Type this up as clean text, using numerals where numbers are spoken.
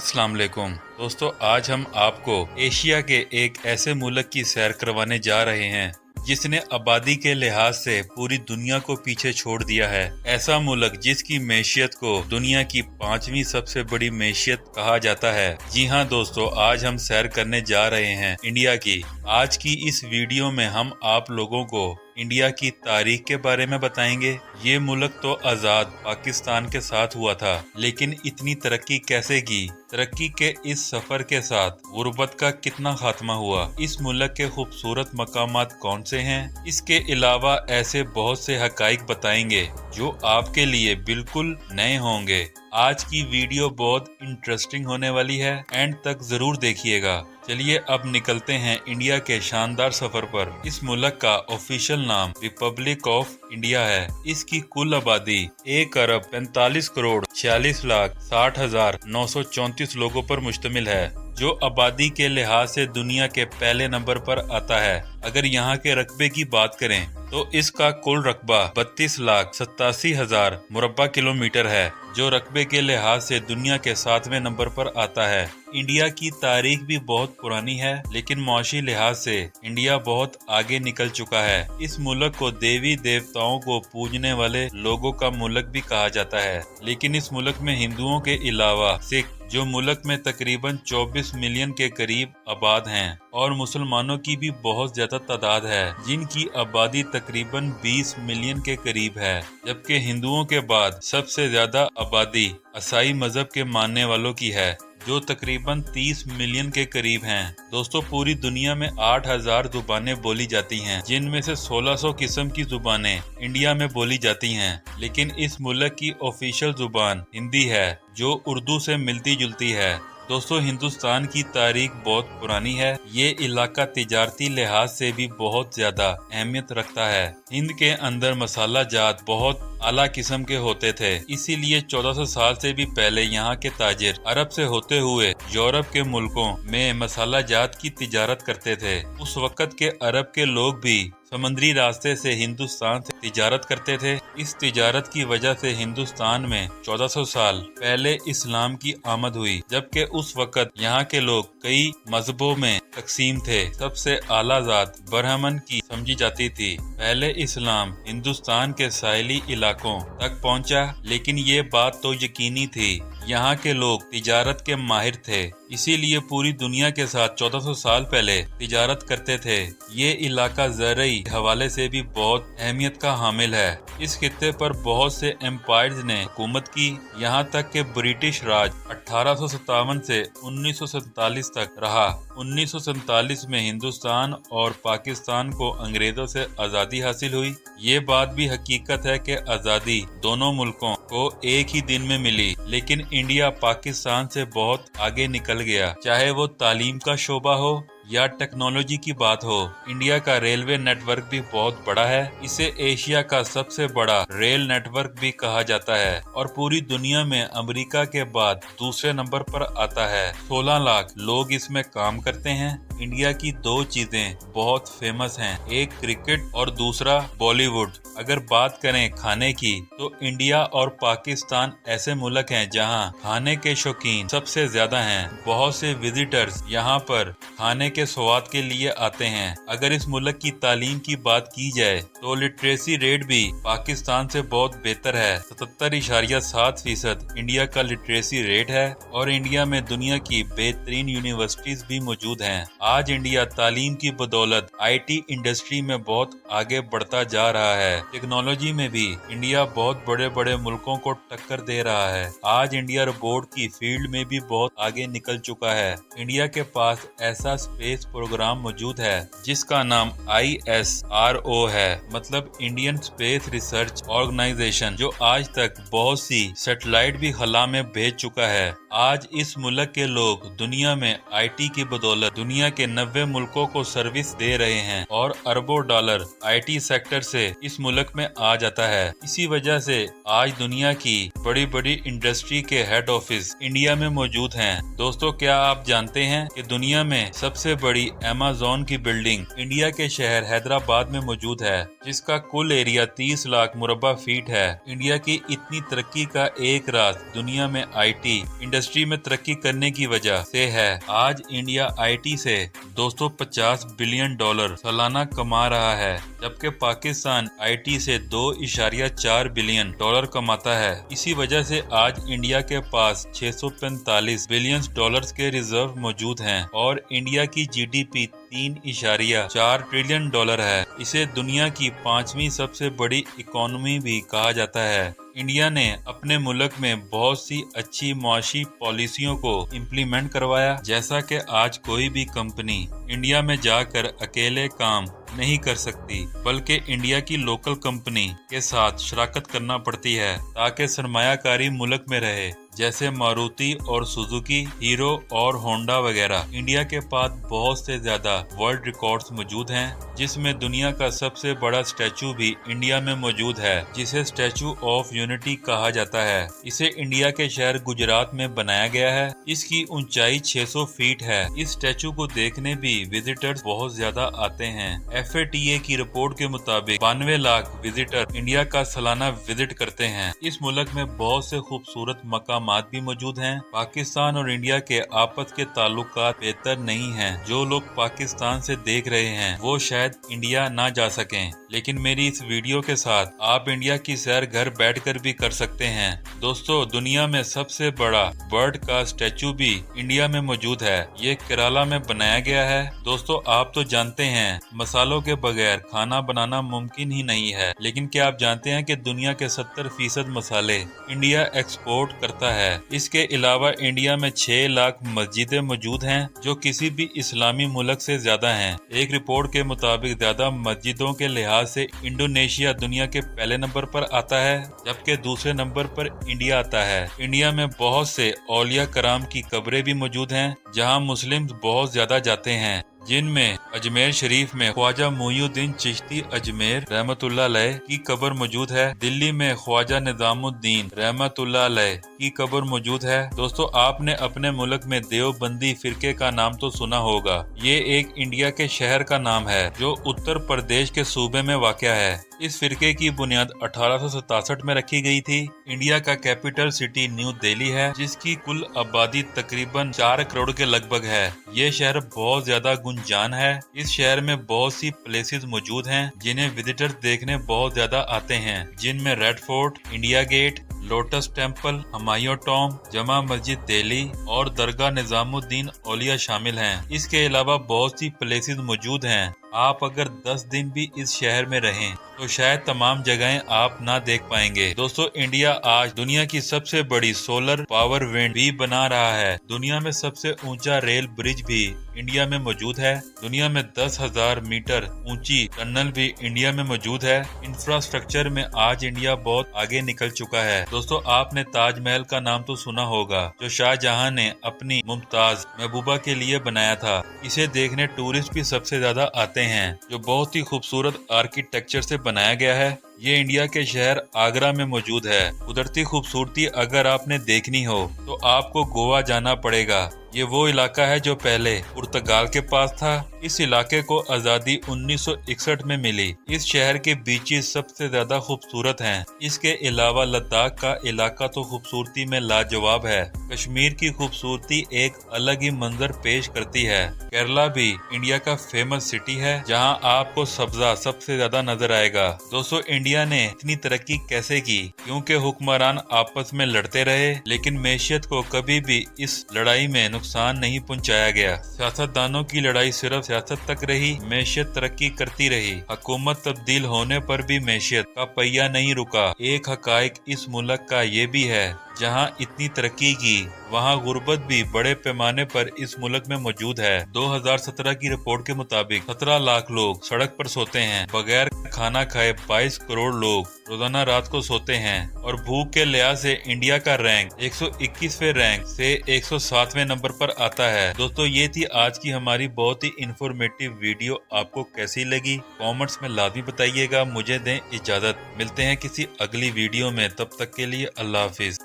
अस्सलाम वालेकुम दोस्तों, आज हम आपको एशिया के एक ऐसे मुल्क की सैर करवाने जा रहे हैं जिसने आबादी के लिहाज से पूरी दुनिया को पीछे छोड़ दिया है। ऐसा मुल्क जिसकी मैशियत को दुनिया की 5वीं सबसे बड़ी मैशियत कहा जाता है। जी हाँ दोस्तों, आज हम सैर करने जा रहे हैं इंडिया की। आज की इस वीडियो में हम आप लोगों को इंडिया की तारीख के बारे में बताएंगे। ये मुल्क तो आजाद पाकिस्तान के साथ हुआ था, लेकिन इतनी तरक्की कैसे की? तरक्की के इस सफर के साथ गुर्बत का कितना खात्मा हुआ? इस मुल्क के खूबसूरत मकामात कौन से हैं? इसके अलावा ऐसे बहुत से हकाइक बताएंगे जो आपके लिए बिल्कुल नए होंगे। आज की वीडियो बहुत इंटरेस्टिंग होने वाली है, एंड तक जरूर देखिएगा। चलिए अब निकलते हैं इंडिया के शानदार सफर पर। इस मुल्क का ऑफिशियल नाम रिपब्लिक ऑफ इंडिया है। इसकी कुल आबादी 1,45,46,60,934 लोगों पर मुश्तमिल है, जो आबादी के लिहाज से दुनिया के पहले नंबर पर आता है। अगर यहाँ के रकबे की बात करें तो इसका कुल रकबा 32,87,000 मुरब्बा किलोमीटर है, जो रकबे के लिहाज से दुनिया के 7वें नंबर पर आता है। इंडिया की तारीख भी बहुत पुरानी है, लेकिन मुआशी लिहाज से इंडिया बहुत आगे निकल चुका है। इस मुल्क को देवी देवताओं को पूजने वाले लोगों का मुल्क भी कहा जाता है, लेकिन इस मुल्क में हिंदुओं के अलावा सिख, जो मुल्क में तकरीबन 24 मिलियन के करीब आबाद हैं, और मुसलमानों की भी बहुत ज्यादा तादाद है, जिनकी आबादी तकरीबन 20 मिलियन के करीब है। जबकि हिंदुओं के बाद सबसे ज्यादा आबादी ईसाई मजहब के मानने वालों की है, जो तकरीबन 30 मिलियन के करीब हैं। दोस्तों, पूरी दुनिया में 8,000 जुबानें बोली जाती हैं, जिनमें से 1600 किस्म की जुबानें इंडिया में बोली जाती हैं। लेकिन इस मुल्क की ऑफिशियल जुबान हिंदी है, जो उर्दू से मिलती जुलती है। दोस्तों, हिंदुस्तान की तारीख बहुत पुरानी है। ये इलाका तिजारती लिहाज से भी बहुत ज्यादा अहमियत रखता है। हिंद के अंदर मसाला जात बहुत आला किस्म के होते थे, इसीलिए 1400 साल से भी पहले यहाँ के ताजिर अरब से होते हुए यूरोप के मुल्कों में मसाला जात की तिजारत करते थे। उस वक़्त के अरब के लोग भी समुद्री रास्ते से हिंदुस्तान से तिजारत करते थे। इस तिजारत की वजह से हिंदुस्तान में 1400 साल पहले इस्लाम की आमद हुई, जबकि उस वक़्त यहाँ के लोग कई मजहबों में तकसीम थे। सबसे आला जात ब्राह्मण की समझी जाती थी। पहले इस्लाम हिंदुस्तान के साहिली इलाकों तक पहुँचा, लेकिन ये बात तो यकीनी थी, यहाँ के लोग तिजारत के माहिर थे, इसीलिए पूरी दुनिया के साथ 1400 साल पहले तिजारत करते थे। ये इलाका ज़रई हवाले से भी बहुत अहमियत का हामिल है। इस खित्ते पर बहुत से एम्पायर्स ने हुकूमत की, यहाँ तक कि ब्रिटिश राज 1857 से 1947 तक रहा। 1947 में हिंदुस्तान और पाकिस्तान को अंग्रेजों से आज़ादी हासिल हुई। ये बात भी हकीकत है कि आज़ादी दोनों मुल्कों को एक ही दिन में मिली, लेकिन इंडिया पाकिस्तान से बहुत आगे निकल गया। चाहे वो तालीम का शोबा हो या टेक्नोलॉजी की बात हो, इंडिया का रेलवे नेटवर्क भी बहुत बड़ा है। इसे एशिया का सबसे बड़ा रेल नेटवर्क भी कहा जाता है, और पूरी दुनिया में अमेरिका के बाद दूसरे नंबर पर आता है। 16 लाख लोग इसमें काम करते हैं। इंडिया की दो चीजें बहुत फेमस हैं, एक क्रिकेट और दूसरा बॉलीवुड। अगर बात करें खाने की, तो इंडिया और पाकिस्तान ऐसे मुल्क हैं जहां खाने के शौकीन सबसे ज्यादा हैं। बहुत से विजिटर्स यहां पर खाने के स्वाद के लिए आते हैं। अगर इस मुल्क की तालीम की बात की जाए तो लिटरेसी रेट भी पाकिस्तान से बहुत बेहतर है। 77.7% इंडिया का लिटरेसी रेट है, और इंडिया में दुनिया की बेहतरीन यूनिवर्सिटीज भी मौजूद हैं। आज इंडिया तालीम की बदौलत IT इंडस्ट्री में बहुत आगे बढ़ता जा रहा है। टेक्नोलॉजी में भी इंडिया बहुत बड़े बड़े मुल्कों को टक्कर दे रहा है। आज इंडिया रोबोट की फील्ड में भी बहुत आगे निकल चुका है। इंडिया के पास ऐसा स्पेस प्रोग्राम मौजूद है जिसका नाम ISRO है, मतलब इंडियन स्पेस रिसर्च ऑर्गेनाइजेशन, जो आज तक बहुत सी सैटेलाइट भी खला में भेज चुका है। आज इस मुल्क के लोग दुनिया में IT की बदौलत दुनिया के 90 मुल्कों को सर्विस दे रहे हैं और अरबों डॉलर IT सेक्टर से इस मुल्क में आ जाता है। इसी वजह से आज दुनिया की बड़ी बड़ी इंडस्ट्री के हेड ऑफिस इंडिया में मौजूद हैं। दोस्तों, क्या आप जानते हैं कि दुनिया में सबसे बड़ी अमेज़न की बिल्डिंग इंडिया के शहर हैदराबाद में मौजूद है, जिसका कुल एरिया 30 लाख मुरब्बा फीट है। इंडिया की इतनी तरक्की का एक राज दुनिया में IT इंडस्ट्री में तरक्की करने की वजह से है। आज इंडिया IT से 250 बिलियन डॉलर सालाना कमा रहा है, जबकि पाकिस्तान IT से 2.4 बिलियन डॉलर कमाता है। इसी वजह से आज इंडिया के पास 645 बिलियन डॉलर्स के रिजर्व मौजूद हैं और इंडिया की GDP 3.4 ट्रिलियन डॉलर है। इसे दुनिया की 5वीं सबसे बड़ी इकोनॉमी भी कहा जाता है। इंडिया ने अपने मुल्क में बहुत सी अच्छी मुआशी पॉलिसियों को इम्प्लीमेंट करवाया, जैसा कि आज कोई भी कंपनी इंडिया में जाकर अकेले काम नहीं कर सकती, बल्कि इंडिया की लोकल कंपनी के साथ शराकत करना पड़ती है ताकि सरमायाकारी मुल्क में रहे। जैसे मारुति और सुजुकी, हीरो और होंडा वगैरह। इंडिया के पास बहुत से ज्यादा वर्ल्ड रिकॉर्ड्स मौजूद हैं, जिसमें दुनिया का सबसे बड़ा स्टैचू भी इंडिया में मौजूद है, जिसे स्टैचू ऑफ यूनिटी कहा जाता है। इसे इंडिया के शहर गुजरात में बनाया गया है। इसकी ऊंचाई 600 फीट है। इस स्टैचू को देखने भी विजिटर्स बहुत ज्यादा आते हैं। FATA की रिपोर्ट के मुताबिक 92 लाख विजिटर इंडिया का सालाना विजिट करते हैं। इस मुल्क में बहुत से खूबसूरत मकामात भी मौजूद हैं। पाकिस्तान और इंडिया के आपस के ताल्लुकात बेहतर नहीं हैं। जो लोग पाकिस्तान से देख रहे हैं वो शायद इंडिया ना जा सकें, लेकिन मेरी इस वीडियो के साथ आप इंडिया की सैर घर बैठकर भी कर सकते हैं। दोस्तों, दुनिया में सबसे बड़ा बर्ड का स्टैचू भी इंडिया में मौजूद है। ये केरला में बनाया गया है। दोस्तों, आप तो जानते हैं मसालों के बगैर खाना बनाना मुमकिन ही नहीं है, लेकिन क्या आप जानते हैं कि दुनिया के 70% मसाले इंडिया एक्सपोर्ट करता है। इसके अलावा इंडिया में 6 लाख मस्जिदें मौजूद हैं, जो किसी भी इस्लामी मुल्क से ज्यादा हैं। एक रिपोर्ट के मुताबिक ज्यादा मस्जिदों के लिहाज से इंडोनेशिया दुनिया के पहले नंबर पर आता है, जबकि दूसरे नंबर पर इंडिया आता है। इंडिया में बहुत से औलिया कराम की कब्रें भी मौजूद हैं, जहां मुस्लिम बहुत ज्यादा जाते हैं, जिनमें अजमेर शरीफ में ख्वाजा मुईनुद्दीन चिश्ती अजमेर रहमतुल्लाह अलैह की कब्र मौजूद है। दिल्ली में ख्वाजा निजामुद्दीन रहमतुल्लाह अलैह की कब्र मौजूद है। दोस्तों, आपने अपने मुल्क में देवबंदी फिरके का नाम तो सुना होगा। ये एक इंडिया के शहर का नाम है जो उत्तर प्रदेश के सूबे में वाक़या है। इस फिरके की बुनियाद 1867 में रखी गई थी। इंडिया का कैपिटल सिटी न्यू दिल्ली है, जिसकी कुल आबादी तकरीबन 4 करोड़ के लगभग है। ये शहर बहुत ज्यादा गुंजान है। इस शहर में बहुत सी प्लेसेस मौजूद हैं, जिन्हें विजिटर्स देखने बहुत ज्यादा आते हैं, जिनमें Red Fort, India Gate, Lotus Temple, Humayun tomb, Jama Masjid Delhi और दरगाह निजामुद्दीन औलिया शामिल हैं। इसके अलावा बहुत सी प्लेसेस मौजूद हैं। आप अगर 10 दिन भी इस शहर में रहें तो शायद तमाम जगहें आप ना देख पाएंगे। दोस्तों, इंडिया आज दुनिया की सबसे बड़ी सोलर पावर विंड भी बना रहा है। दुनिया में सबसे ऊंचा रेल ब्रिज भी इंडिया में मौजूद है। दुनिया में 10,000 मीटर ऊंची टनल भी इंडिया में मौजूद है। इंफ्रास्ट्रक्चर में आज इंडिया बहुत आगे निकल चुका है। दोस्तों, आपने ताजमहल का नाम तो सुना होगा, जो शाहजहां ने अपनी मुमताज महबूबा के लिए बनाया था। इसे देखने टूरिस्ट भी सबसे ज्यादा आते हैं, जो बहुत ही खूबसूरत आर्किटेक्चर से बनाया गया है। ये इंडिया के शहर आगरा में मौजूद है। कुदरती खूबसूरती अगर आपने देखनी हो तो आपको गोवा जाना पड़ेगा। ये वो इलाका है जो पहले पुर्तगाल के पास था। इस इलाके को आज़ादी 1961 में मिली। इस शहर के बीचेस सबसे ज्यादा खूबसूरत हैं। इसके अलावा लद्दाख का इलाका तो खूबसूरती में लाजवाब है। कश्मीर की खूबसूरती एक अलग ही मंजर पेश करती है। केरला भी इंडिया का फेमस सिटी है, जहां आपको सब्जा सबसे ज्यादा नजर आएगा। दोस्तों, इंडिया ने इतनी तरक्की कैसे की? क्योंकि हुक्मरान आपस में लड़ते रहे, लेकिन मैशियत को कभी भी इस लड़ाई में नुकसान नहीं पहुंचाया गया। सियासतदानों की लड़ाई सिर्फ सियासत तक रही, मैशियत तरक्की करती रही। हुकूमत तब्दील होने पर भी मैशियत का पहिया नहीं रुका। एक हकायक इस मुल्क का ये भी है, जहां इतनी तरक्की की वहां गुर्बत भी बड़े पैमाने पर इस मुल्क में मौजूद है। 2017 की रिपोर्ट के मुताबिक 17 लाख लोग सड़क पर सोते हैं, बगैर खाना खाए 22 करोड़ लोग रोजाना रात को सोते हैं और भूख के लिहाज से इंडिया का रैंक 121वें रैंक से 107वें नंबर पर आता है। दोस्तों ये थी आज की हमारी बहुत ही इंफॉर्मेटिव वीडियो। आपको कैसी लगी कमेंट्स में लाजमी बताइएगा। मुझे दें इजाजत, मिलते हैं किसी अगली वीडियो में, तब तक के लिए अल्लाह हाफिज।